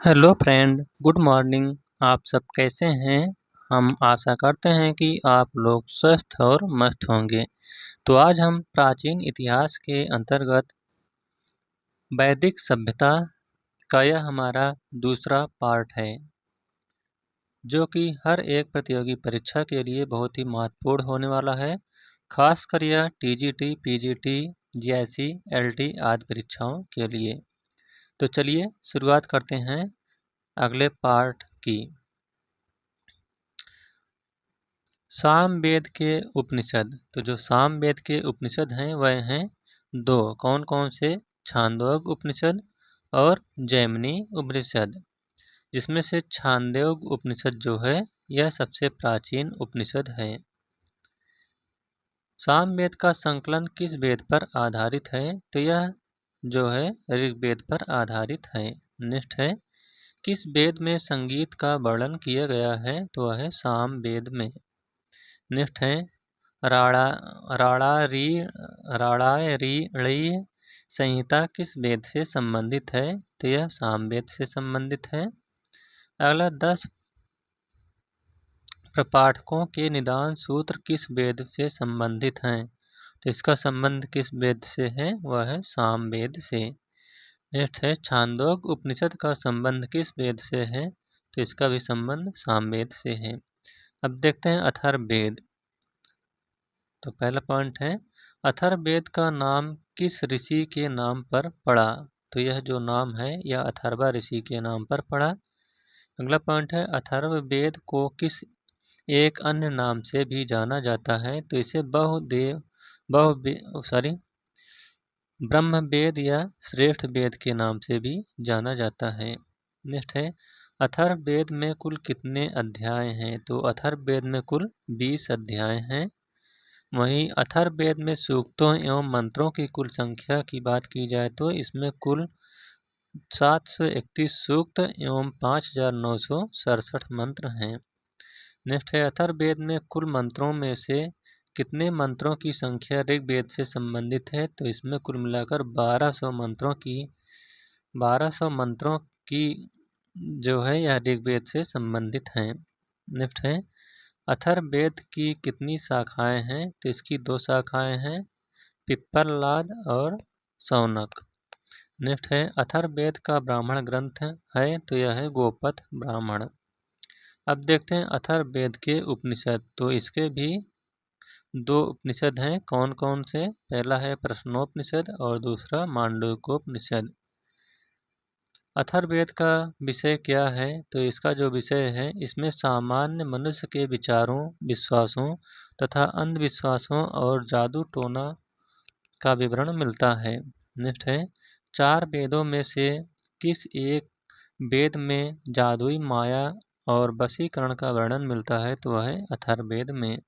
Hello friend, good morning. आप सब कैसे हैं? हम आशा करते हैं कि आप लोग स्वस्थ और मस्त होंगे। तो आज हम प्राचीन इतिहास के अंतर्गत वैदिक सभ्यता का यह हमारा दूसरा पार्ट है, जो कि हर एक प्रतियोगी परीक्षा के लिए बहुत ही महत्वपूर्ण होने वाला है। खासकर यह टीजीटी, पीजीटी जैसी एलटी आदि परीक्षाओं के लिए। तो चलिए शुरुआत करते हैं अगले पार्ट की। सामवेद के उपनिषद। तो जो सामवेद के उपनिषद हैं वह हैं दो। कौन कौन से? छांदोग्य उपनिषद और जैमिनी उपनिषद, जिसमें से छांदोग्य उपनिषद जो है यह सबसे प्राचीन उपनिषद है। सामवेद का संकलन किस वेद पर आधारित है? तो यह जो है ऋग्वेद पर आधारित है। नेक्स्ट है, किस वेद में संगीत का वर्णन किया गया है? तो वह है सामवेद में। नेक्स्ट है, राणायणीय संहिता किस वेद से संबंधित है? तो यह सामवेद से संबंधित है। अगला, 10 प्रपाठकों के निदान सूत्र किस वेद से संबंधित हैं? तो इसका संबंध किस वेद से है? वह है सामवेद से। नेक्स्ट है, छांदोग्य उपनिषद का संबंध किस वेद से है? तो इसका भी संबंध सामवेद से है। अब देखते हैं अथर्ववेद। तो पहला पॉइंट है, अथर्ववेद का नाम किस ऋषि के नाम पर पड़ा? तो यह जो नाम है यह अथर्वा ऋषि के नाम पर पड़ा। अगला पॉइंट है, अथर्ववेद को किस एक अन्य नाम से भी जाना जाता है? तो इसे ब्रह्मवेद या श्रेष्ठ वेद के नाम से भी जाना जाता है। नेक्स्ट है, अथर्ववेद में कुल कितने अध्याय हैं? तो अथर्ववेद में कुल 20 अध्याय हैं। वहीं अथर्ववेद में सूक्तों एवं मंत्रों की कुल संख्या की बात की जाए तो इसमें कुल 731 सूक्त एवं 5967 मंत्र हैं। नेक्स्ट है, अथर्ववेद में कुल मंत्रों में से कितने मंत्रों की संख्या ऋग्वेद से संबंधित है? तो इसमें कुल मिलाकर 1200 मंत्रों की जो है यह ऋग्वेद से संबंधित हैं। नेक्स्ट है, अथर्ववेद की कितनी शाखाएं हैं? तो इसकी 2 शाखाएं हैं, पिप्पलाद और शौनक। नेक्स्ट है, अथर्ववेद का ब्राह्मण ग्रंथ है? तो यह है गोपथ ब्राह्मण। अब देखते हैं अथर्ववेद के उपनिषद। तो इसके भी 2 उपनिषद हैं। कौन कौन से? पहला है प्रश्नोपनिषद और दूसरा मांडूक्योपनिषद। अथर्ववेद का विषय क्या है? तो इसका जो विषय है इसमें सामान्य मनुष्य के विचारों, विश्वासों तथा अंधविश्वासों और जादू टोना का विवरण मिलता है। नेक्स्ट है, 4 वेदों में से किस एक वेद में जादुई माया और वशीकरण का वर्णन मिलता है? तो वह है अथर्ववेद में।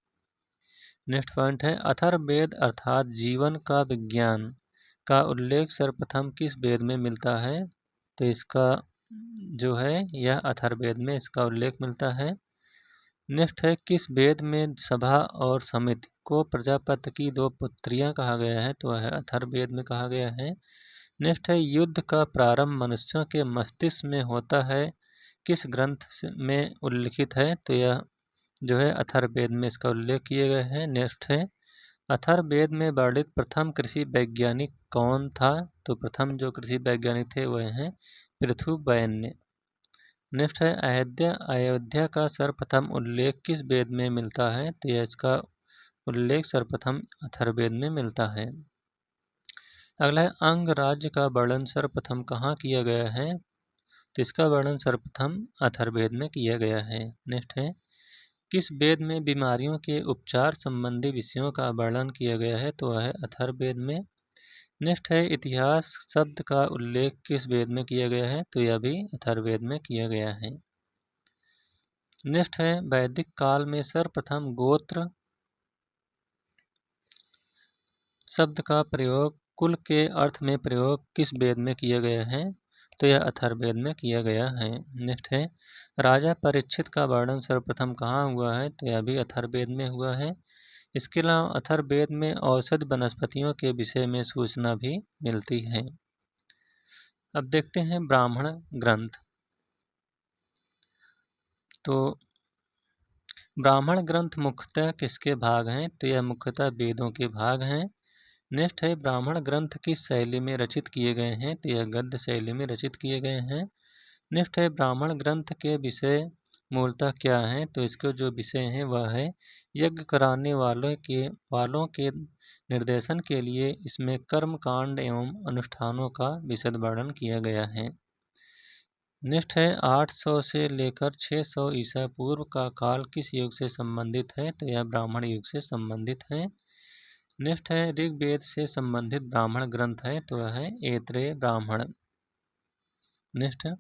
नेक्स्ट पॉइंट है, अथर्ववेद अर्थात जीवन का विज्ञान का उल्लेख सर्वप्रथम किस वेद में मिलता है? तो इसका जो है यह अथर्ववेद में इसका उल्लेख मिलता है। नेक्स्ट है, किस वेद में सभा और समिति को प्रजापति की 2 पुत्रियां कहा गया है? तो वह अथर्ववेद में कहा गया है। नेक्स्ट है, युद्ध का प्रारंभ मनुष्यों के मस्तिष्क में होता है किस ग्रंथ में उल्लिखित है? तो यह जो है अथर्ववेद में इसका उल्लेख किए गए हैं। नेक्स्ट है, अथर्ववेद में वर्णित प्रथम कृषि वैज्ञानिक कौन था? तो प्रथम जो कृषि वैज्ञानिक थे वह हैं पृथुवैन्य। नेक्स्ट है, अयोध्या का सर्वप्रथम उल्लेख किस वेद में मिलता है? तो यह इसका उल्लेख सर्वप्रथम अथर्ववेद में मिलता है। अगला है, अंग राज्य का वर्णन सर्वप्रथम कहाँ किया गया है? तो इसका वर्णन सर्वप्रथम अथर्ववेद में किया गया है। नेक्स्ट है, किस वेद में बीमारियों के उपचार संबंधी विषयों का वर्णन किया गया है? तो वह है अथर्ववेद में। नेक्स्ट है, इतिहास शब्द का उल्लेख किस वेद में किया गया है? तो यह भी अथर्ववेद में किया गया है। नेक्स्ट है, वैदिक काल में सर्वप्रथम गोत्र शब्द का प्रयोग कुल के अर्थ में प्रयोग किस वेद में किया गया है? तो यह अथर्ववेद में किया गया है। नेक्स्ट है, राजा परीक्षित का वर्णन सर्वप्रथम कहाँ हुआ है? तो यह भी अथर्ववेद में हुआ है। इसके अलावा अथर्ववेद में औषध वनस्पतियों के विषय में सूचना भी मिलती है। अब देखते हैं ब्राह्मण ग्रंथ। तो ब्राह्मण ग्रंथ मुख्यतः किसके भाग हैं? तो यह मुख्यतः वेदों के भाग हैं। नेक्स्ट है ब्राह्मण ग्रंथ किस शैली में रचित किए गए हैं? तो यह गद्य शैली में रचित किए गए हैं। नेक्स्ट है ब्राह्मण ग्रंथ के विषय मूलतः क्या हैं? तो इसके जो विषय हैं वह है यज्ञ कराने वालों के निर्देशन के लिए इसमें कर्म कांड एवं अनुष्ठानों का विशद वर्णन किया गया है। नेक्स्ट है 800 से लेकर 600 ईसा पूर्व का काल किस युग से संबंधित है? तो यह ब्राह्मण युग से संबंधित है। नेक्स्ट है ऋग्वेद से संबंधित ब्राह्मण ग्रंथ है, तो यह है ऐत्रेय ब्राह्मण। नेक्स्ट है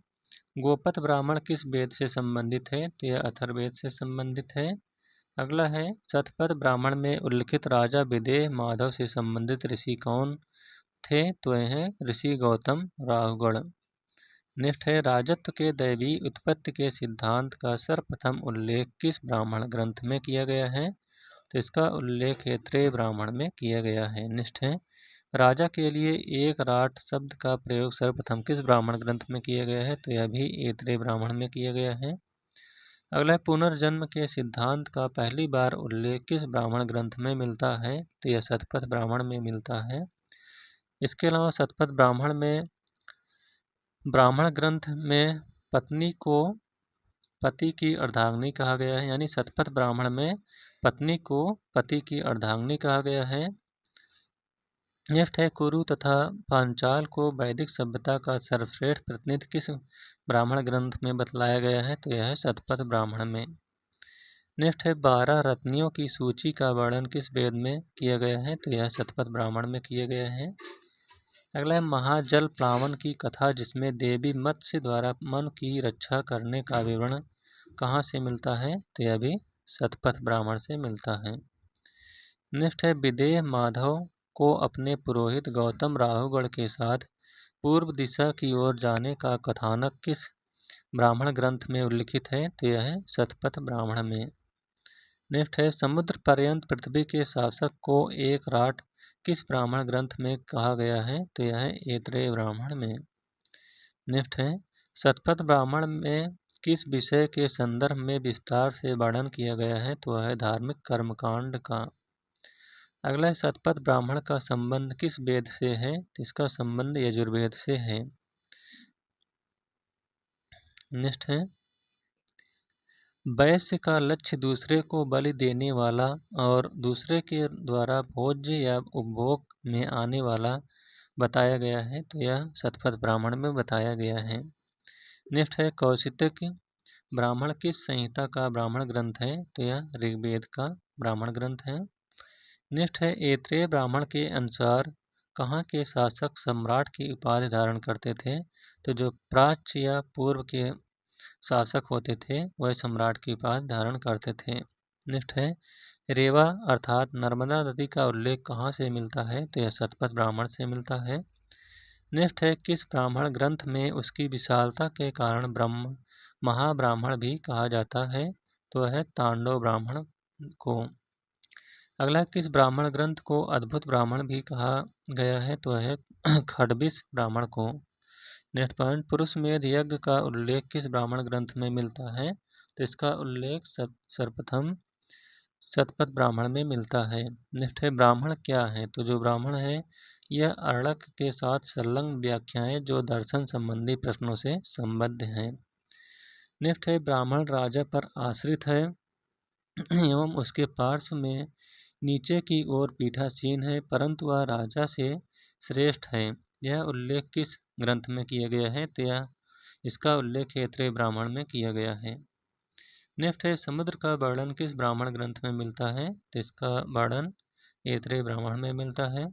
गोपथ ब्राह्मण किस वेद से संबंधित है? तो यह अथर्ववेद से संबंधित है। अगला है शतपथ ब्राह्मण में उल्लिखित राजा विदेह माधव से संबंधित ऋषि कौन थे? तो यह है ऋषि गौतम राहुगण। नेक्स्ट है राजत्व के दैवी उत्पत्ति के सिद्धांत का सर्वप्रथम उल्लेख किस ब्राह्मण ग्रंथ में किया गया है? तो इसका उल्लेख ऐत्रेय ब्राह्मण में किया गया है। नेक्स्ट है राजा के लिए एक राट शब्द का प्रयोग सर्वप्रथम किस ब्राह्मण ग्रंथ में किया गया है? तो यह भी ऐत्रेय ब्राह्मण में किया गया है। अगला है पुनर्जन्म के सिद्धांत का पहली बार उल्लेख किस ब्राह्मण ग्रंथ में मिलता है? तो यह शतपथ ब्राह्मण में मिलता है। इसके अलावा शतपथ ब्राह्मण ग्रंथ में पत्नी को पति की अर्धांगिनी कहा गया है, यानी शतपथ ब्राह्मण में पत्नी को पति की अर्धांगिनी कहा गया है। नेक्स्ट है कुरु तथा पांचाल को वैदिक सभ्यता का सर्वश्रेष्ठ प्रतिनिधि किस ब्राह्मण ग्रंथ में बतलाया गया है? तो यह है शतपथ ब्राह्मण में। नेक्स्ट है 12 रत्नियों की सूची का वर्णन किस वेद में किया गया है? तो यह शतपथ ब्राह्मण में किया गया है। अगला है महाजल प्लावन की कथा जिसमें देवी मत्स्य द्वारा मन की रक्षा करने का विवरण कहाँ से मिलता है? तो यह भी शतपथ ब्राह्मण से मिलता है। नेक्स्ट है विदेह माधव को अपने पुरोहित गौतम राहुगढ़ के साथ पूर्व दिशा की ओर जाने का कथानक किस ब्राह्मण ग्रंथ में उल्लिखित है? तो यह है शतपथ ब्राह्मण में। नेक्स्ट है समुद्र पर्यंत पृथ्वी के शासक को एक राट किस ब्राह्मण ग्रंथ में कहा गया है? तो यह है ऐत्रेय ब्राह्मण में। नेक्स्ट है शतपथ ब्राह्मण में किस विषय के संदर्भ में विस्तार से वर्णन किया गया है? तो वह है धार्मिक कर्मकांड का। अगला है शतपथ ब्राह्मण का संबंध किस वेद से है? तो इसका संबंध यजुर्वेद से है। नेक्स्ट है वैश्य का लक्ष्य दूसरे को बलि देने वाला और दूसरे के द्वारा भोज्य या उपभोग में आने वाला बताया गया है, तो यह शतपथ ब्राह्मण में बताया गया है। नेक्स्ट है कौशितक ब्राह्मण किस संहिता का ब्राह्मण ग्रंथ है? तो यह ऋग्वेद का ब्राह्मण ग्रंथ है। नेक्स्ट है ऐत्रेय ब्राह्मण के अनुसार कहाँ के शासक सम्राट की उपाधि धारण करते थे? तो जो प्राच्य या पूर्व के शासक होते थे वह सम्राट की उपाधि धारण करते थे। नेक्स्ट है रेवा अर्थात नर्मदा नदी का उल्लेख कहाँ से मिलता है? तो यह शतपथ ब्राह्मण से मिलता है। नेक्स्ट है किस ब्राह्मण ग्रंथ में उसकी विशालता के कारण ब्रह्म महाब्राह्मण भी कहा जाता है? तो है तांडव ब्राह्मण को। अगला किस ब्राह्मण ग्रंथ को अद्भुत ब्राह्मण भी कहा गया है? तो है खडबिस ब्राह्मण को। नेक्स्ट पॉइंट पुरुषमेध यज्ञ का उल्लेख किस ब्राह्मण ग्रंथ में मिलता है? तो इसका उल्लेख सर्वप्रथम शतपथ ब्राह्मण में मिलता है। नेक्स्ट है ब्राह्मण क्या है? तो जो ब्राह्मण है यह अर्णक के साथ संलग्न व्याख्याएं जो दर्शन संबंधी प्रश्नों से संबद्ध हैं। नेक्स्ट है ब्राह्मण राजा पर आश्रित है एवं उसके पार्श्व में नीचे की ओर पीठासीन है, परंतु वह राजा से श्रेष्ठ है। यह उल्लेख किस ग्रंथ में किया गया है? तो यह इसका उल्लेख ऐत्रेय ब्राह्मण में किया गया है। नेक्स्ट है समुद्र का वर्णन किस ब्राह्मण ग्रंथ में मिलता है? तो इसका वर्णन ऐत्रेय ब्राह्मण में मिलता है।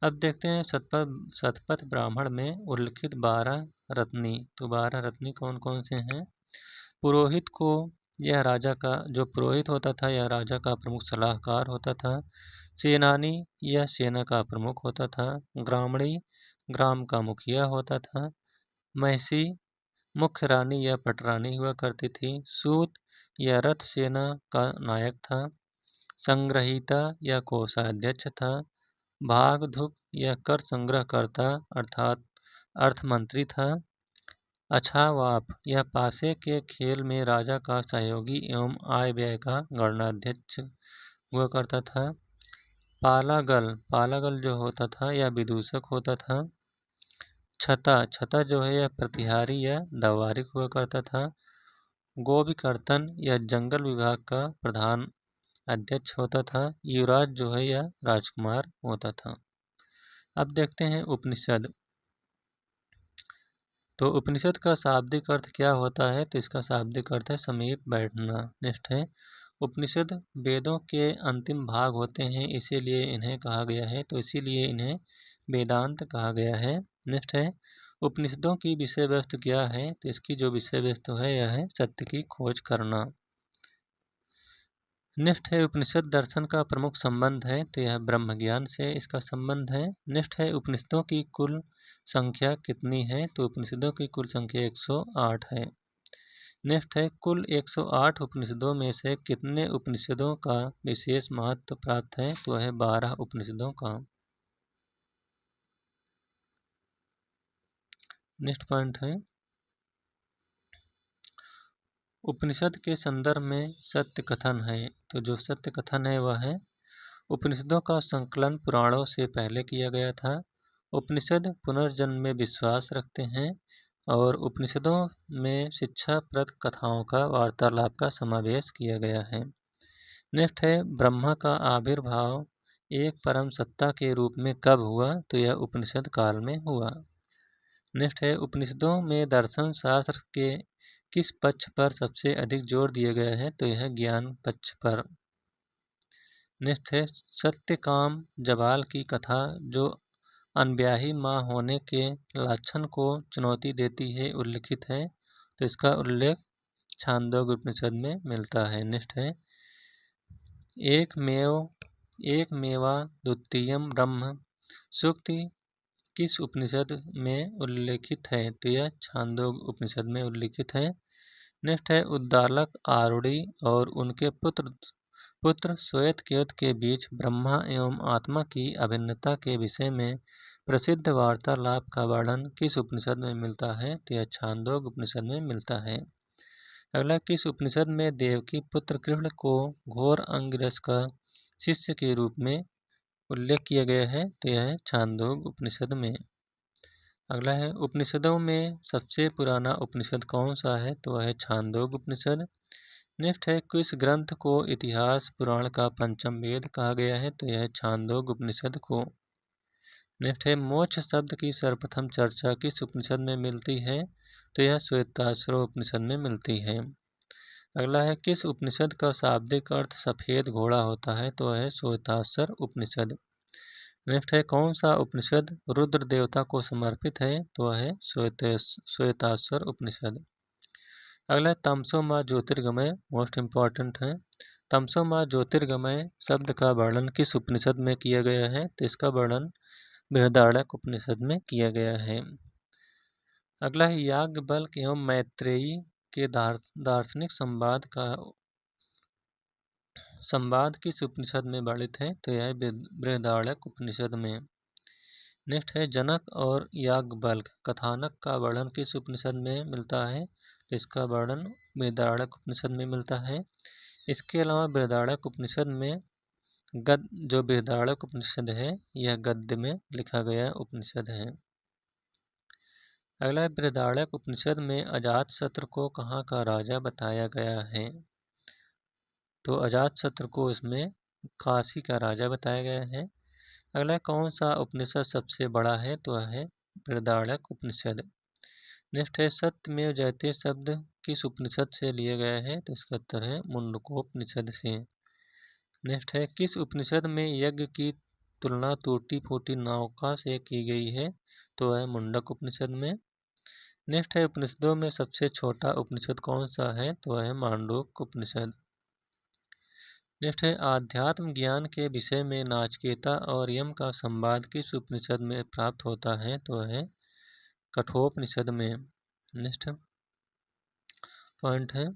अब देखते हैं शतपथ ब्राह्मण में उल्लिखित 12 रत्नी। तो 12 रत्नी कौन कौन से हैं? पुरोहित को यह राजा का जो पुरोहित होता था यह राजा का प्रमुख सलाहकार होता था। सेनानी यह सेना का प्रमुख होता था। ग्रामणी ग्राम का मुखिया होता था। महिषी मुख्य रानी या पटरानी हुआ करती थी। सूत या रथ सेना का नायक था। संग्रहीता या कोषाध्यक्ष था। भागधुक या कर संग्रहकर्ता अर्थात अर्थमंत्री था। अच्छावाप यह पासे के खेल में राजा का सहयोगी एवं आय व्यय का गणनाध्यक्ष हुआ करता था। पालागल जो होता था यह विदूषक होता था। छता जो है यह प्रतिहारी या दवारिक हुआ करता था। गोविकर्तन यह जंगल विभाग का प्रधान अध्यक्ष होता था। युवराज जो है यह राजकुमार होता था। अब देखते हैं उपनिषद। तो उपनिषद का शाब्दिक अर्थ क्या होता है? तो इसका शाब्दिक अर्थ है समीप बैठना। नेक्स्ट है उपनिषद वेदों के अंतिम भाग होते हैं, इसीलिए इन्हें कहा गया है, तो इसीलिए इन्हें वेदांत कहा गया है। नेक्स्ट है उपनिषदों की विषय वस्तु क्या है? तो इसकी जो विषय वस्तु है यह है सत्य की खोज करना। नेक्स्ट है उपनिषद दर्शन का प्रमुख संबंध है, तो यह ब्रह्म ज्ञान से इसका संबंध है। नेक्स्ट है उपनिषदों की कुल संख्या कितनी है? तो उपनिषदों की कुल संख्या 108 है। नेक्स्ट है कुल 108 उपनिषदों में से कितने उपनिषदों का विशेष महत्व प्राप्त है? तो है 12 उपनिषदों का। नेक्स्ट पॉइंट है उपनिषद के संदर्भ में सत्य कथन है, तो जो सत्य कथन है वह है उपनिषदों का संकलन पुराणों से पहले किया गया था। उपनिषद पुनर्जन्म में विश्वास रखते हैं और उपनिषदों में शिक्षाप्रद कथाओं का वार्तालाप का समावेश किया गया है। नेक्स्ट है ब्रह्मा का आविर्भाव एक परम सत्ता के रूप में कब हुआ? तो यह उपनिषद काल में हुआ। नेक्स्ट है उपनिषदों में दर्शन शास्त्र के किस पक्ष पर सबसे अधिक जोर दिया गया है? तो यह ज्ञान पक्ष पर। नेक्स्ट है सत्यकाम जबाल की कथा जो अनब्याही माँ होने के लक्षण को चुनौती देती है उल्लिखित है, तो इसका उल्लेख छांदोग्य उपनिषद में मिलता है। नेक्स्ट है एक मेवा द्वितीयम ब्रह्म सूक्ति किस उपनिषद में उल्लेखित है? तो यह छांदोग्य उपनिषद में उल्लिखित है। नेक्स्ट है उद्दालक आरूढ़ी और उनके पुत्र श्वेतकेतु के बीच ब्रह्मा एवं आत्मा की अभिन्नता के विषय में प्रसिद्ध वार्तालाप का वर्णन किस उपनिषद में मिलता है? तो यह छांदोग्य उपनिषद में मिलता है। अगला किस उपनिषद में देवकी पुत्र कृष्ण को घोर अंगिरस का शिष्य के रूप में उल्लेख किया गया है? तो यह है छांदोग्य उपनिषद में। अगला है उपनिषदों में सबसे पुराना उपनिषद कौन सा है? तो वह है छांदोग्य उपनिषद। नेक्स्ट है किस ग्रंथ को इतिहास पुराण का पंचम वेद कहा गया है? तो यह है छांदोग्य उपनिषद को। नेक्स्ट है मोक्ष शब्द की सर्वप्रथम चर्चा किस उपनिषद में मिलती है? तो यह श्वेताश्वर उपनिषद में मिलती है। अगला है किस उपनिषद का शाब्दिक अर्थ सफेद घोड़ा होता है? तो है श्वेताश्वर उपनिषद। नेक्स्ट है कौन सा उपनिषद रुद्र देवता को समर्पित है? तो है श्वेताश्वर उपनिषद। अगला तमसो माँ ज्योतिर्गमय मोस्ट इम्पॉर्टेंट है। तमसो माँ ज्योतिर्गमय शब्द का वर्णन किस उपनिषद में किया गया है? तो इसका वर्णन बृहदारण्यक उपनिषद में किया गया है। अगला है याज्ञवल्क्य एवं मैत्रेयी के दार्शनिक संवाद किस उपनिषद में वर्णित है? तो यह बृहदारण्यक उपनिषद में। नेक्स्ट है जनक और याज्ञवल्क्य कथानक का वर्णन किस उपनिषद में मिलता है? तो इसका वर्णन बृहदारण्यक उपनिषद में मिलता है। इसके अलावा बृहदारण्यक उपनिषद में जो बृहदारण्यक उपनिषद है यह गद्य में लिखा गया उपनिषद है। अगला बृहदारण्यक उपनिषद में अजातशत्रु को कहाँ का राजा बताया गया है? तो अजातशत्रु को इसमें काशी का राजा बताया गया है। अगला कौन सा उपनिषद सबसे बड़ा है? तो है बृहदारण्यक उपनिषद। नेक्स्ट है सत्यमेव जयते शब्द किस उपनिषद से लिया गया है? तो इसका उत्तर है मुंडकोपनिषद से। नेक्स्ट है किस उपनिषद में यज्ञ की तुलना टूटी फूटी नौका से की गई है? तो है मुंडक उपनिषद में। नेक्स्ट है उपनिषदों में सबसे छोटा उपनिषद कौन सा है? तो है मांडूक्य उपनिषद। नेक्स्ट है आध्यात्म ज्ञान के विषय में नाचिकेता और यम का संवाद किस उपनिषद में प्राप्त होता है? तो है कठोपनिषद में। नेक्स्ट पॉइंट है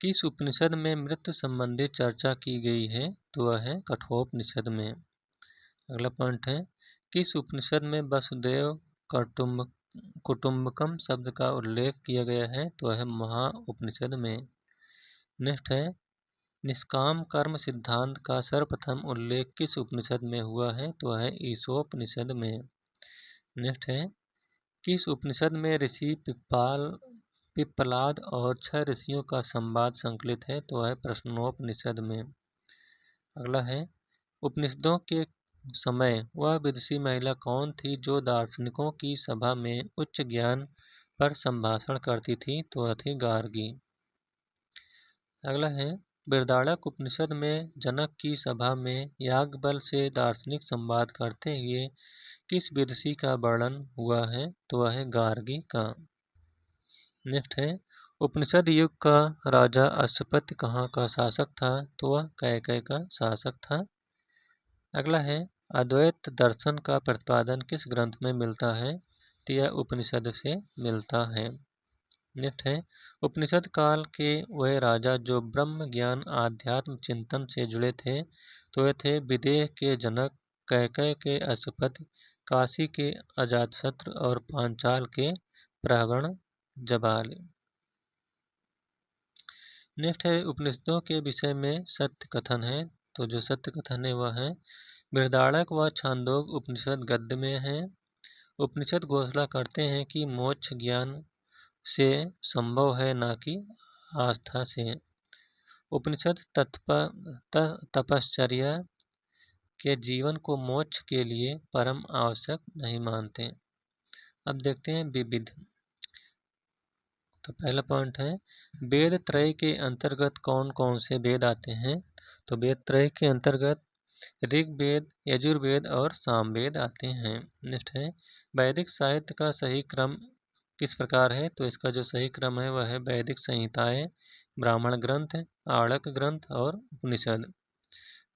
किस उपनिषद में मृत्यु संबंधी चर्चा की गई है? तो वह है कठोपनिषद में। अगला पॉइंट है किस उपनिषद में वसुदेव कुटुम्बकम शब्द का उल्लेख किया गया है तो वह महा उपनिषद में। नेक्स्ट है निष्काम कर्म सिद्धांत का सर्वप्रथम उल्लेख किस उपनिषद में हुआ है तो वह ईशोपनिषद में। नेक्स्ट है किस उपनिषद में ऋषि पिप्पलाद और 6 ऋषियों का संवाद संकलित है तो वह प्रश्नोपनिषद में। अगला है उपनिषदों के समय वह विदुषी महिला कौन थी जो दार्शनिकों की सभा में उच्च ज्ञान पर संभाषण करती थी तो वह थी गार्गी। अगला है बृहदारण्यक उपनिषद में जनक की सभा में याज्ञवल्क्य से दार्शनिक संवाद करते हुए किस विदुषी का वर्णन हुआ है तो वह है गार्गी का। नेक्स्ट है उपनिषद युग का राजा अश्वपति कहाँ का शासक था तो वह कैकय का शासक था। अगला है अद्वैत दर्शन का प्रतिपादन किस ग्रंथ में मिलता है तो यह उपनिषद से मिलता है। नेक्स्ट है उपनिषद काल के वह राजा जो ब्रह्म ज्ञान आध्यात्म चिंतन से जुड़े थे तो वे थे विदेह के जनक, कैकय के अश्वपति, काशी के अजातशत्रु और पांचाल के प्रहगण जबाली। नेक्स्ट है उपनिषदों के विषय में सत्य कथन है तो जो सत्य कथन है वह है बृहदारण्यक व छांदोग्य उपनिषद गद्य में है। उपनिषद घोषणा करते हैं कि मोक्ष ज्ञान से संभव है न कि आस्था से। उपनिषद तपश्चर्या के जीवन को मोक्ष के लिए परम आवश्यक नहीं मानते। अब देखते हैं विविध। तो पहला पॉइंट है वेद त्रय के अंतर्गत कौन कौन से वेद आते हैं तो वेद त्रय के अंतर्गत ऋग्वेद, यजुर्वेद और सामवेद आते हैं। नेक्स्ट है वैदिक साहित्य का सही क्रम किस प्रकार है तो इसका जो सही क्रम है वह है वैदिक संहिताएं, ब्राह्मण ग्रंथ, आड़क ग्रंथ और उपनिषद।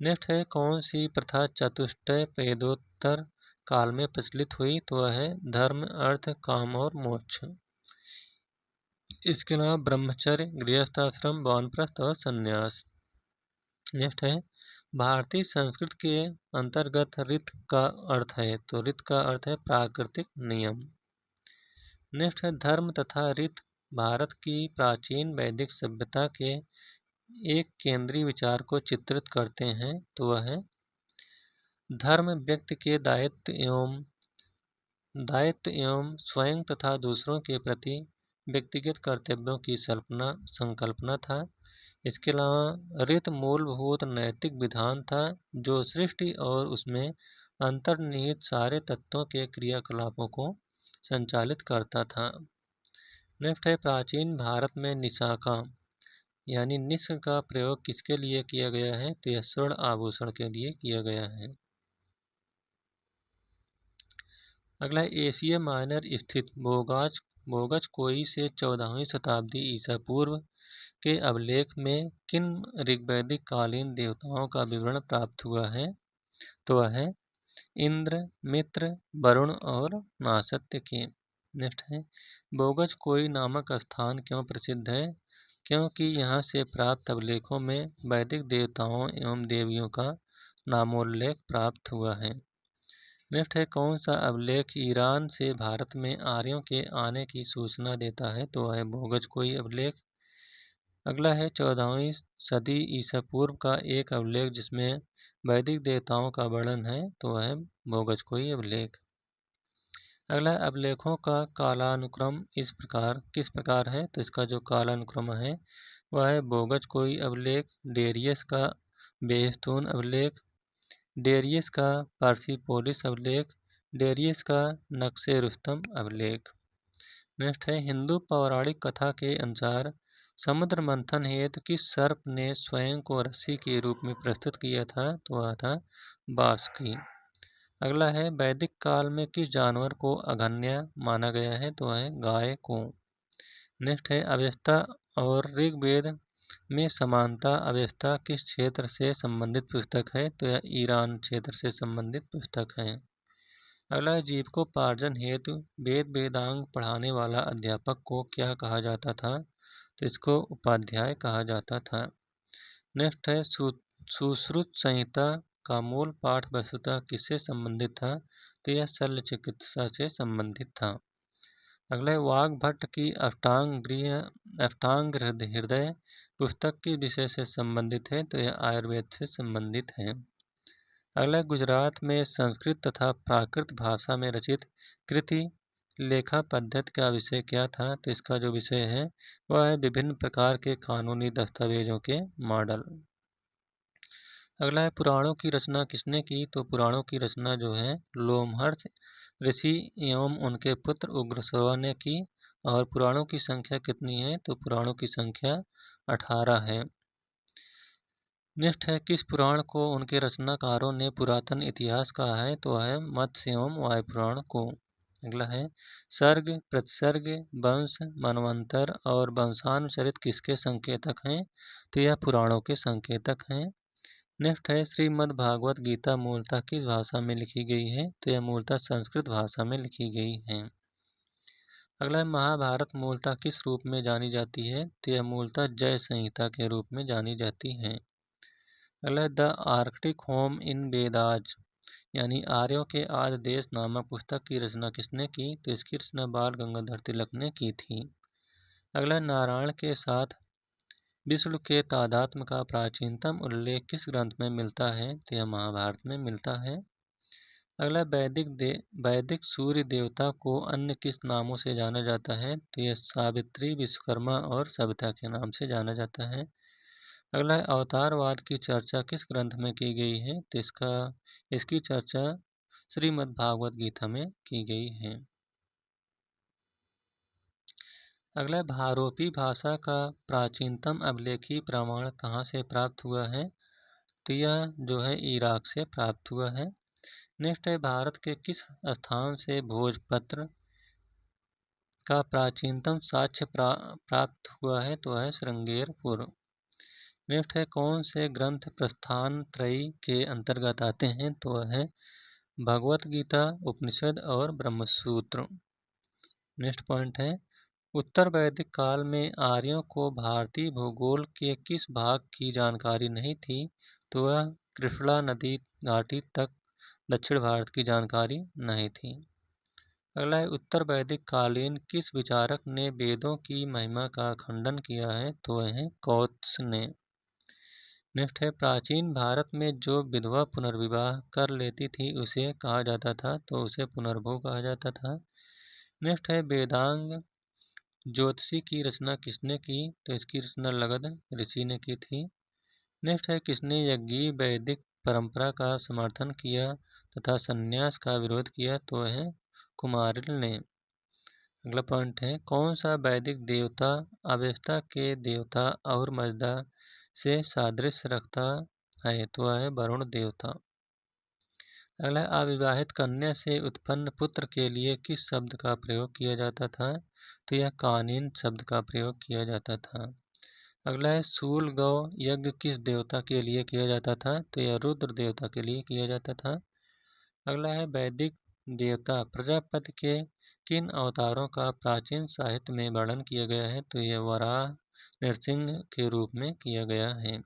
नेक्स्ट है कौन सी प्रथा चतुष्टय वेदोत्तर काल में प्रचलित हुई तो वह है धर्म, अर्थ, काम और मोक्ष। इसके अलावा ब्रह्मचर्य, गृहस्थाश्रम, वानप्रस्थ और संन्यास। नेक्स्ट है भारतीय संस्कृत के अंतर्गत ऋत का अर्थ है तो ऋत का अर्थ है प्राकृतिक नियम। नेक्स्ट है धर्म तथा ऋत भारत की प्राचीन वैदिक सभ्यता के एक केंद्रीय विचार को चित्रित करते हैं तो वह है धर्म व्यक्ति के दायित्व एवं स्वयं तथा दूसरों के प्रति व्यक्तिगत कर्तव्यों की संकल्पना था। इसके अलावा ऋत मूलभूत नैतिक विधान था जो सृष्टि और उसमें अंतर्निहित सारे तत्वों के क्रियाकलापों को संचालित करता था। नेक्स्ट है प्राचीन भारत में निशाका यानी निस्क का प्रयोग किसके लिए किया गया है तो यह स्वर्ण आभूषण के लिए किया गया है। अगला एशिया माइनर स्थित बोगज कोई से 14वीं शताब्दी ईसा पूर्व के अभिलेख में किन ऋग्वैदिक कालीन देवताओं का विवरण प्राप्त हुआ है तो वह है इंद्र, मित्र, वरुण और नासत्य के। नेक्स्ट है बोगज कोई नामक स्थान क्यों प्रसिद्ध है क्योंकि यहाँ से प्राप्त अभिलेखों में वैदिक देवताओं एवं देवियों का नामोल्लेख प्राप्त हुआ है। नेक्स्ट है कौन सा अभिलेख ईरान से भारत में आर्यों के आने की सूचना देता है तो वह है बोगज कोई अभिलेख। अगला है 14वीं सदी ईसा पूर्व का एक अभिलेख जिसमें वैदिक देवताओं का वर्णन है तो वह है बोगज कोई अभिलेख। अगला अभिलेखों का कालानुक्रम किस प्रकार है तो इसका जो कालानुक्रम है वह है बोगज कोई अभिलेख, डेरियस का बेहस्तून अभिलेख, डेरियस का पार्सिपोलिस अभिलेख, डेरियस का नक्शे रुस्तम अभिलेख। नेक्स्ट है हिंदू पौराणिक कथा के अनुसार समुद्र मंथन हेतु किस सर्प ने स्वयं को रस्सी के रूप में प्रस्तुत किया था तो वह था बासुकी। अगला है वैदिक काल में किस जानवर को अघन्य माना गया है तो वह है गाय को। नेक्स्ट है अवेस्ता और ऋग्वेद में समानता अवेस्ता किस क्षेत्र से संबंधित पुस्तक है तो यह ईरान क्षेत्र से संबंधित पुस्तक है। अगला जीविकोपार्जन हेतु वेद वेदांग पढ़ाने वाला अध्यापक को क्या कहा जाता था तो इसको उपाध्याय कहा जाता था। नेक्स्ट है सुश्रुत संहिता का मूल पाठ वस्तुतः किससे संबंधित था तो यह शल्य चिकित्सा से संबंधित था। अगला है वाग्भट की अष्टांग हृदय पुस्तक के विषय से संबंधित है, तो यह आयुर्वेद से संबंधित है। अगला गुजरात में संस्कृत तथा प्राकृत भाषा में रचित कृति लेखा पद्धति का विषय क्या था, तो इसका जो विषय है वह है विभिन्न प्रकार के कानूनी दस्तावेजों के मॉडल। अगला है पुराणों की रचना किसने की, तो पुराणों की रचना जो है लोमहर्ष ऋषि एवं उनके पुत्र उग्रश्रवा ने की। और पुराणों की संख्या कितनी है, तो पुराणों की संख्या 18 है। नेक्स्ट है किस पुराण को उनके रचनाकारों ने पुरातन इतिहास कहा है, तो है मत्स्य एवं वायु पुराण को। अगला है सर्ग प्रतिसर्ग वंश मनवंतर और वंशानुचरित किसके संकेतक हैं, तो यह पुराणों के संकेतक हैं। नेक्स्ट है श्रीमद् भागवत गीता मूलतः किस भाषा में लिखी गई है, तो यह मूलतः संस्कृत भाषा में लिखी गई है। अगला है महाभारत मूलतः किस रूप में जानी जाती है, तो यह मूलतः जय संहिता के रूप में जानी जाती है। अगला the Arctic home in Vedas यानी आर्यों के आद्य देश नामक पुस्तक की रचना किसने की, तो इसकी रचना बाल गंगाधर तिलक ने की थी। अगला नारायण के साथ विष्णु के तादात्म्य का प्राचीनतम उल्लेख किस ग्रंथ में मिलता है, तो यह महाभारत में मिलता है। अगला वैदिक सूर्य देवता को अन्य किस नामों से जाना जाता है, तो यह सावित्री विश्वकर्मा और सविता के नाम से जाना जाता है। अगला है अवतारवाद की चर्चा किस ग्रंथ में की गई है, तो इसकी चर्चा श्रीमद् भागवत गीता में की गई है। अगला भारोपी भाषा का प्राचीनतम अभिलेखी प्रमाण कहाँ से प्राप्त हुआ है, तो यह जो है इराक से प्राप्त हुआ है। नेक्स्ट है भारत के किस स्थान से भोजपत्र का प्राचीनतम साक्ष्य प्राप्त हुआ है, तो है श्रृंगेरपुर। नेक्स्ट है कौन से ग्रंथ प्रस्थान त्रयी के अंतर्गत आते हैं, तो वह है भगवत गीता उपनिषद और ब्रह्मसूत्र। नेक्स्ट पॉइंट है उत्तर वैदिक काल में आर्यों को भारतीय भूगोल के किस भाग की जानकारी नहीं थी, तो वह कृष्णा नदी घाटी तक दक्षिण भारत की जानकारी नहीं थी। अगला है उत्तर वैदिक कालीन किस विचारक ने वेदों की महिमा का खंडन किया है, तो वह है कौत्स ने। नेक्स्ट है प्राचीन भारत में जो विधवा पुनर्विवाह कर लेती थी उसे कहा जाता था, तो उसे पुनर्भोग कहा जाता था। नेक्स्ट है वेदांग ज्योतिषी की रचना किसने की, तो इसकी रचना लगध ऋषि ने की थी। नेक्स्ट है किसने यज्ञीय वैदिक परंपरा का समर्थन किया तथा संन्यास का विरोध किया, तो है कुमारिल ने। अगला पॉइंट है कौन सा वैदिक देवता अवस्था के देवता और मजदा से सादृश्य रखता है, तो है वरुण देवता। अगला अविवाहित कन्या से उत्पन्न पुत्र के लिए किस शब्द का प्रयोग किया जाता था, तो यह कानीन शब्द का प्रयोग किया जाता था। अगला है शूल गौ यज्ञ किस देवता के लिए किया जाता था, तो यह रुद्र देवता के लिए किया जाता था। अगला है वैदिक देवता प्रजापति के किन अवतारों का प्राचीन साहित्य में वर्णन किया गया है, तो यह वराह नृसिंह के रूप में किया गया है।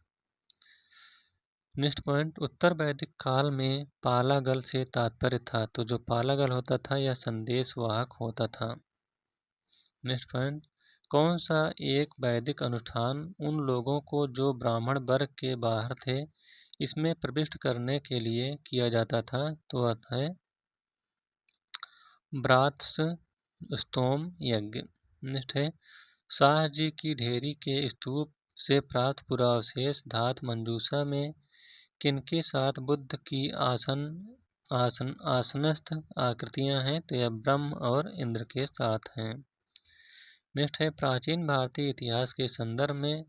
नेक्स्ट पॉइंट उत्तर वैदिक काल में पालागल से तात्पर्य था, तो जो पालागल होता था यह संदेश वाहक होता था। नेक्स्ट पॉइंट कौन सा एक वैदिक अनुष्ठान उन लोगों को जो ब्राह्मण वर्ग के बाहर थे इसमें प्रविष्ट करने के लिए किया जाता था, तो वह है ब्रात्स स्तोम यज्ञ। नेक्स्ट है शाह जी की ढेरी के स्तूप से प्राप्त पुरावशेष धात मंजूषा में किनके साथ बुद्ध की आसनस्थ आकृतियां हैं, तो यह ब्रह्म और इंद्र के साथ हैं। नेक्स्ट है प्राचीन भारतीय इतिहास के संदर्भ में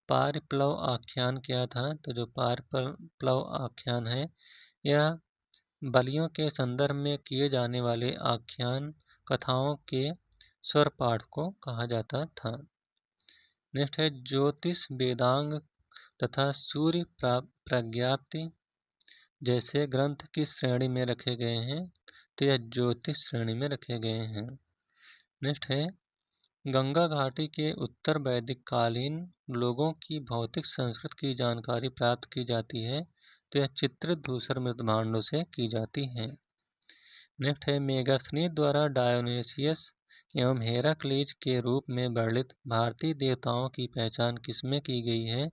पारप्लव आख्यान क्या था, तो जो पारप्लव आख्यान है यह बलियों के संदर्भ में किए जाने वाले आख्यान कथाओं के स्वर पाठ को कहा जाता था। नेक्स्ट है ज्योतिष वेदांग तथा सूर्य प्रज्ञाप्ति जैसे ग्रंथ किस श्रेणी में रखे गए हैं, तो यह ज्योतिष श्रेणी में रखे गए हैं। नेक्स्ट है गंगा घाटी के उत्तर वैदिक कालीन लोगों की भौतिक संस्कृति की जानकारी प्राप्त की जाती है, तो यह चित्रित धूसर मृत भांडों से की जाती है। नेक्स्ट है मेगास्थनीज द्वारा डायोनेसियस एवं हेराक्लीज के रूप में वर्णित भारतीय देवताओं की पहचान किसमें की गई है?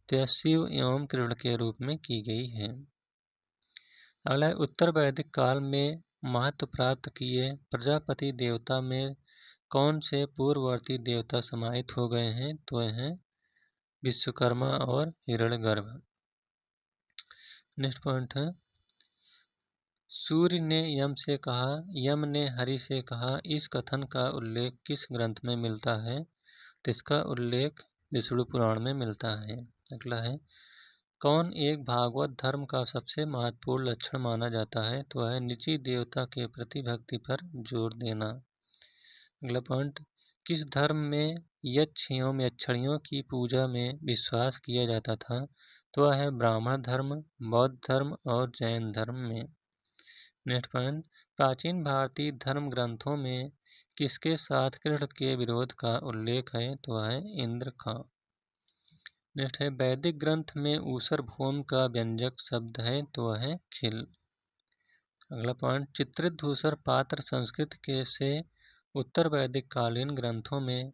तो यह शिव एवं कृष्ण के रूप में की गई है। अगला है, उत्तर वैदिक काल में महत्व प्राप्त किए प्रजापति देवता में कौन से पूर्ववर्ती देवता समाहित हो गए हैं? तो यह हैं विश्वकर्मा और हिरण्यगर्भ। नेक्स्ट पॉइंट है, सूर्य ने यम से कहा, यम ने हरि से कहा, इस कथन का उल्लेख किस ग्रंथ में मिलता है? तो इसका उल्लेख विष्णु पुराण में मिलता है। अगला है, कौन एक भागवत धर्म का सबसे महत्वपूर्ण लक्षण माना जाता है? तो है निजी देवता के प्रति भक्ति पर जोर देना। अगला पॉइंट, किस धर्म में यक्ष एवं यक्षिणियों की पूजा में विश्वास किया जाता था? तो वह है ब्राह्मण धर्म, बौद्ध धर्म और जैन धर्म में। नेक्स्ट पॉइंट, प्राचीन भारतीय धर्म ग्रंथों में किसके साथ कृष्ण के विरोध का उल्लेख है? तो है इंद्र का। नेक्स्ट है, वैदिक ग्रंथ में ऊसर भूमि का व्यंजक शब्द है? तो वह है खिल। अगला पॉइंट, चित्रित धूसर पात्र संस्कृत के से उत्तर वैदिक कालीन ग्रंथों में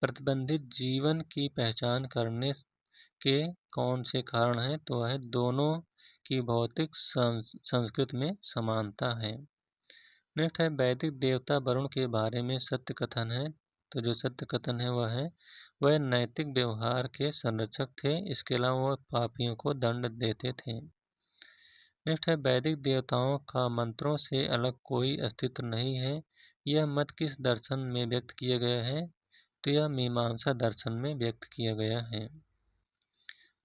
प्रतिबंधित जीवन की पहचान करने के कौन से कारण हैं? तो वह दोनों की भौतिक संस्कृत में समानता है। नेक्स्ट है, वैदिक देवता वरुण के बारे में सत्य कथन है। तो जो सत्य कथन है वह नैतिक व्यवहार के संरक्षक थे। इसके अलावा वह पापियों को दंड देते थे। नेक्स्ट है, वैदिक देवताओं का मंत्रों से अलग कोई अस्तित्व नहीं है। यह मत किस दर्शन में व्यक्त किया गया है? तो यह मीमांसा दर्शन में व्यक्त किया गया है।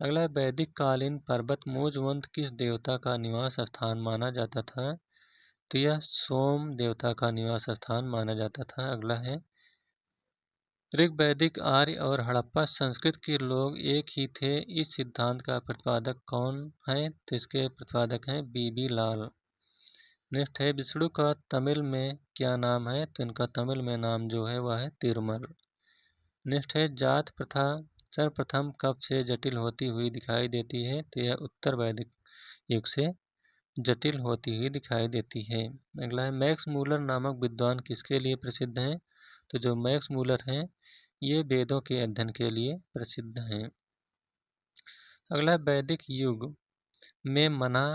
अगला, वैदिक कालीन पर्वत मूजवंत किस देवता का निवास स्थान माना जाता था? तो यह सोम देवता का निवास स्थान माना जाता था। अगला है, ऋग्वैदिक, आर्य और हड़प्पा संस्कृत के लोग एक ही थे, इस सिद्धांत का प्रतिपादक कौन है? तो इसके प्रतिपादक हैं बीबी लाल। नेक्स्ट है, विष्णु का तमिल में क्या नाम है? तो इनका तमिल में नाम जो है वह है तिरुमल। नेक्स्ट है, जात प्रथा सर्वप्रथम कब से जटिल होती हुई दिखाई देती है? तो यह उत्तर वैदिक युग से जटिल होती हुई दिखाई देती है। अगला है, मैक्स मूलर नामक विद्वान किसके लिए प्रसिद्ध हैं? तो जो मैक्स मूलर हैं ये वेदों के अध्ययन के लिए प्रसिद्ध हैं। अगला, वैदिक युग में मना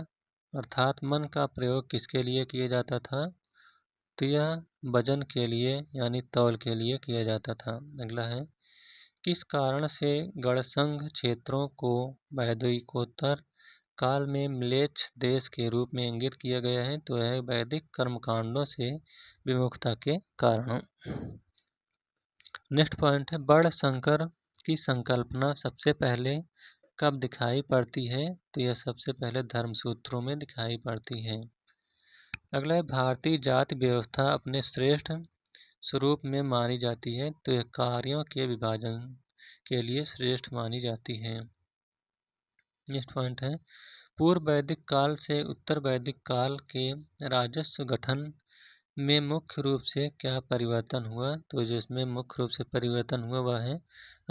अर्थात मन का प्रयोग किसके लिए किया जाता था? तो यह वजन के लिए यानी तौल के लिए किया जाता था। अगला है, किस कारण से गणसंघ क्षेत्रों को वैदिकोत्तर काल में म्लेच्छ देश के रूप में इंगित किया गया है? तो यह वैदिक कर्मकांडों से विमुखता के कारण। नेक्स्ट पॉइंट है, बड़ शंकर की संकल्पना सबसे पहले कब दिखाई पड़ती है? तो यह सबसे पहले धर्मसूत्रों में दिखाई पड़ती है। अगला है, भारतीय जाति व्यवस्था अपने श्रेष्ठ स्वरूप में मानी जाती है। तो यह कार्यों के विभाजन के लिए श्रेष्ठ मानी जाती है। नेक्स्ट पॉइंट है, पूर्व वैदिक काल से उत्तर वैदिक काल के राजस्व गठन में मुख्य रूप से क्या परिवर्तन हुआ? तो जिसमें मुख्य रूप से परिवर्तन हुआ वह है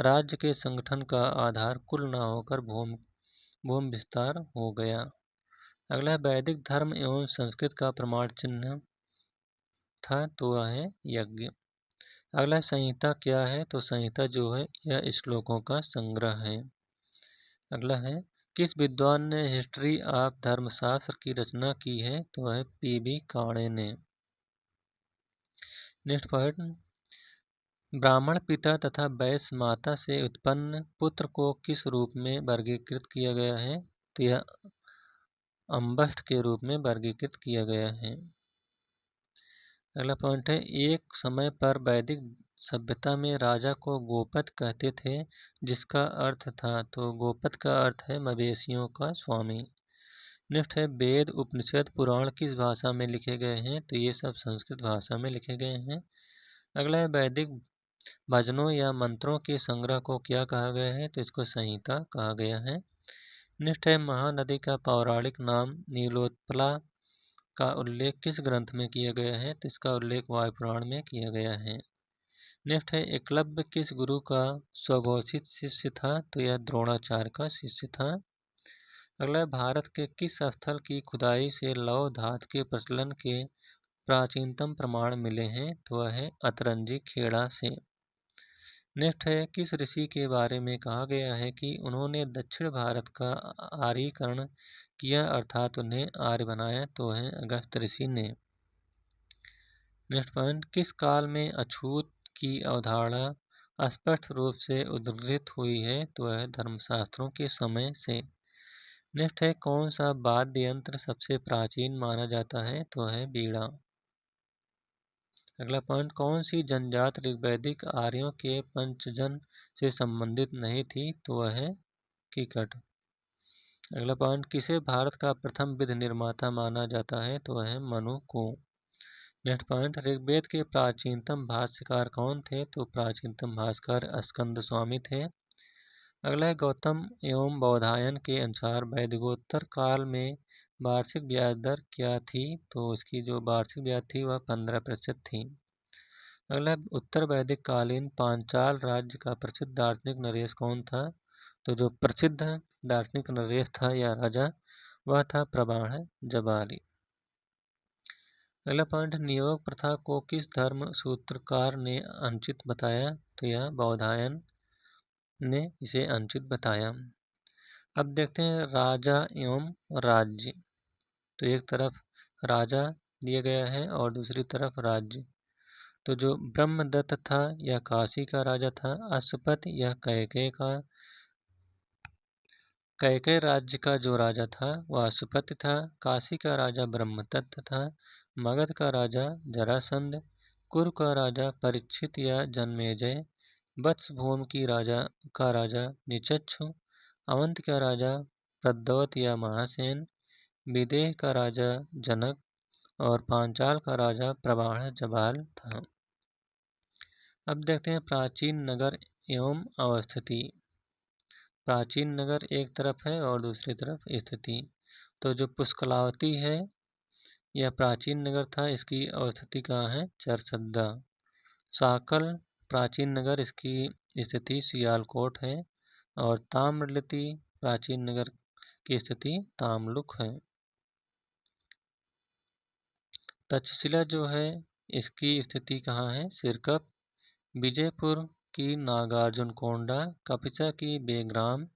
राज्य के संगठन का आधार कुल न होकर भूमि विस्तार हो गया। अगला, वैदिक धर्म एवं संस्कृत का प्रमाण चिन्ह था? तो वह है यज्ञ। अगला, संहिता क्या है? तो संहिता जो है यह श्लोकों का संग्रह है। अगला है, किस विद्वान ने हिस्ट्री ऑफ धर्मशास्त्र की रचना की है? तो वह पी.बी. काणे ने। नेक्स्ट पॉइंट, ब्राह्मण पिता तथा वैश्य माता से उत्पन्न पुत्र को किस रूप में वर्गीकृत किया गया है? तो यह अम्बष्ट के रूप में वर्गीकृत किया गया है। अगला पॉइंट है, एक समय पर वैदिक सभ्यता में राजा को गोपत कहते थे, जिसका अर्थ था? तो गोपत का अर्थ है मवेशियों का स्वामी। नेक्स्ट है, वेद, उपनिषद, पुराण किस भाषा में लिखे गए हैं? तो ये सब संस्कृत भाषा में लिखे गए हैं। अगला है, वैदिक भजनों या मंत्रों के संग्रह को क्या कहा गया है? तो इसको संहिता कहा गया है। नेक्स्ट है, महानदी का पौराणिक नाम नीलोत्पला का उल्लेख किस ग्रंथ में किया गया है? तो इसका उल्लेख वायुपुराण में किया गया है। नेक्स्ट है, एकलव्य किस गुरु का स्वघोषित शिष्य था? तो यह द्रोणाचार्य का शिष्य था। अगला, भारत के किस स्थल की खुदाई से लौह धातु के प्रचलन के प्राचीनतम प्रमाण मिले हैं तो वह है अतरंजी खेड़ा से। नेक्स्ट है, किस ऋषि के बारे में कहा गया है कि उन्होंने दक्षिण भारत का आर्यीकरण किया, अर्थात उन्हें आर्य बनाया, तो है अगस्त्य ऋषि ने। नेक्स्ट पॉइंट, किस काल में अछूत की अवधारणा स्पष्ट रूप से उद्धृत हुई है, तो है धर्मशास्त्रों के समय से। नेक्स्ट है, कौन सा वाद्य यंत्र सबसे प्राचीन माना जाता है, तो है बीड़ा। अगला पॉइंट, कौन सी जनजाति ऋग्वैदिक आर्यों के पंचजन से संबंधित नहीं थी, तो वह है कीकट। अगला पॉइंट, किसे भारत का प्रथम विधि निर्माता माना जाता है, तो वह है मनु को। नेक्स्ट पॉइंट, ऋग्वेद के प्राचीनतम भाष्यकार कौन थे, तो प्राचीनतम भाष्यकार स्कंद स्वामी थे। अगला है, गौतम एवं बौधायन के अनुसार वैदिकोत्तर काल में वार्षिक ब्याज दर क्या थी, तो उसकी जो वार्षिक ब्याज थी वह 15% थी। अगला, उत्तर वैदिक कालीन पांचाल राज्य का प्रसिद्ध दार्शनिक नरेश कौन था, तो जो प्रसिद्ध दार्शनिक नरेश था या राजा वह था प्रबाण जबाली। अगला पॉइंट, नियोग प्रथा को किस धर्म सूत्रकार ने अनुचित बताया, तो यह बौधायन ने इसे अनुचित बताया। अब देखते हैं राजा एवं राज्य। तो एक तरफ राजा दिया गया है और दूसरी तरफ राज्य। तो जो ब्रह्मदत्त था यह काशी का राजा था, अश्वपत यह कैकेय राज्य का जो राजा था वह अश्वपति था, काशी का राजा ब्रह्मदत्त था, मगध का राजा जरासंध, कुरु का राजा परीक्षित या जन्मेजय, वत्सभूम की राजा निचक्षु, अवंत का राजा प्रद्योत या महासेन, विदेह का राजा जनक और पांचाल का राजा प्रबाण जबाल था। अब देखते हैं प्राचीन नगर एवं अवस्थिति। प्राचीन नगर एक तरफ है और दूसरी तरफ स्थिति। तो जो पुष्कलावती है यह प्राचीन नगर था, इसकी अवस्थिति कहाँ है, चरसद्दा। साकल प्राचीन नगर, इसकी स्थिति सियालकोट है। और ताम्रलिप्ति प्राचीन नगर की स्थिति तामलुक है। तक्षशिला जो है इसकी स्थिति कहाँ है, सिरकप। विजयपुर की नागार्जुनकोंडा, कपिसा की बेग्राम,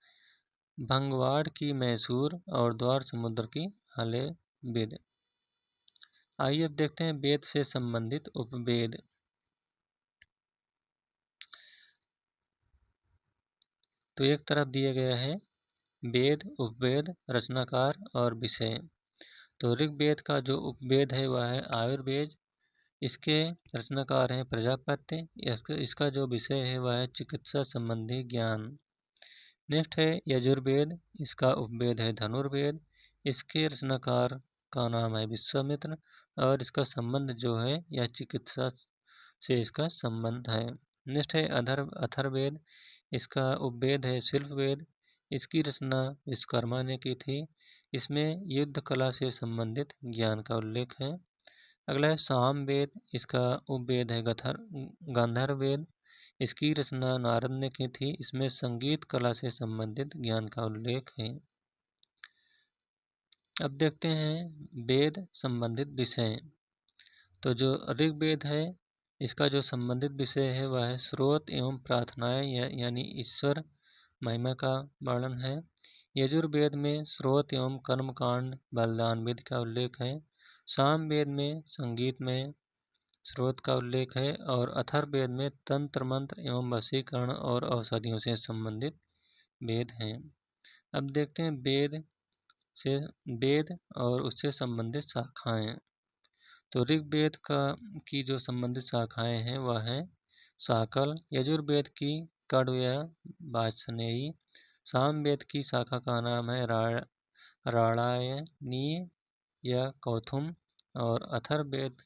भंगवाड़ की मैसूर और द्वार समुद्र की हलेबीड। आइए अब देखते हैं वेद से संबंधित उपवेद। तो एक तरफ दिया गया है वेद, उपवेद, रचनाकार और विषय। तो ऋग्वेद का जो उपवेद है वह है आयुर्वेद, इसके रचनाकार हैं प्रजापत्य, इसका जो विषय है वह है चिकित्सा संबंधी ज्ञान। नेक्स्ट है यजुर्वेद, इसका उपवेद है धनुर्वेद, इसके रचनाकार का नाम है विश्वामित्र और इसका संबंध जो है यह चिकित्सा से इसका संबंध है। नेक्स्ट है अथर्ववेद, इसका उपवेद है शिल्पवेद, इसकी रचना विश्वकर्मा ने की थी, इसमें युद्ध कला से संबंधित ज्ञान का उल्लेख है। अगला है सामवेद, इसका उपवेद है गांधारवेद, इसकी रचना नारद ने की थी, इसमें संगीत कला से संबंधित ज्ञान का उल्लेख है। अब देखते हैं वेद संबंधित विषय। तो जो ऋग्वेद है इसका जो संबंधित विषय है वह है स्रोत एवं प्रार्थनाएं यानी ईश्वर महिमा का वर्णन है। यजुर्वेद में स्रोत एवं कर्मकांड बलिदान विधि का उल्लेख है। सामवेद में संगीत में स्रोत का उल्लेख है और अथर्ववेद में तंत्र मंत्र एवं वशीकरण और औषधियों से संबंधित वेद हैं। अब देखते हैं वेद और उससे संबंधित शाखाएं। तो ऋग्वेद की जो संबंधित शाखाएं हैं वह है साकल, यजुर्वेद की कण्व या वाजसनेयी, सामवेद की शाखा का नाम है राणायनीय या कौथुम और अथर्ववेद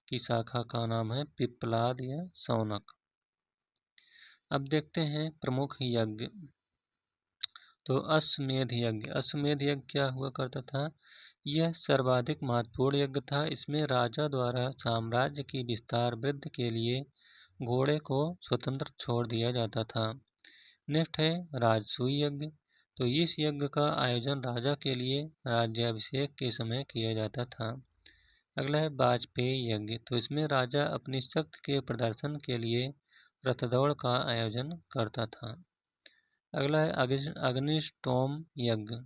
की शाखा का नाम है पिप्पलाद या शौनक। अब देखते हैं प्रमुख यज्ञ। तो अश्वमेध यज्ञ क्या हुआ करता था, यह सर्वाधिक महत्वपूर्ण यज्ञ था। इसमें राजा द्वारा साम्राज्य की विस्तार वृद्धि के लिए घोड़े को स्वतंत्र छोड़ दिया जाता था। नेक्स्ट है राजसूय यज्ञ। तो इस यज्ञ का आयोजन राजा के लिए राज्याभिषेक के समय किया जाता था। अगला है वाजपेयी यज्ञ। तो इसमें राजा अपनी शक्ति के प्रदर्शन के लिए रथ दौड़ का आयोजन करता था। अगला है अग्निष्टोम यज्ञ।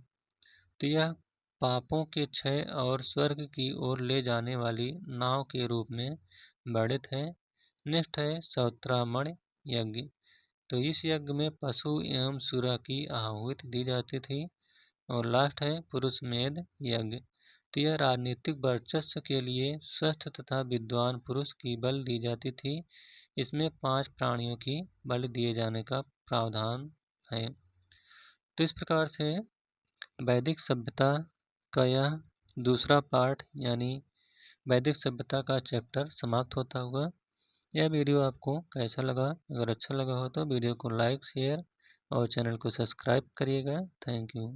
तो यह पापों के क्षय और स्वर्ग की ओर ले जाने वाली नाव के रूप में वर्णित है। नेक्स्ट है सौत्रामण यज्ञ। तो इस यज्ञ में पशु एवं सुरा की आहुति दी जाती थी। और लास्ट है पुरुषमेध यज्ञ। तो यह राजनीतिक वर्चस्व के लिए स्वस्थ तथा विद्वान पुरुष की बलि दी जाती थी। इसमें 5 प्राणियों की बलि दिए जाने का प्रावधान है। तो इस प्रकार से वैदिक सभ्यता का यह दूसरा पार्ट यानी वैदिक सभ्यता का चैप्टर समाप्त होता हुआ। यह वीडियो आपको कैसा लगा? अगर अच्छा लगा हो तो वीडियो को लाइक शेयर और चैनल को सब्सक्राइब करिएगा। Thank you.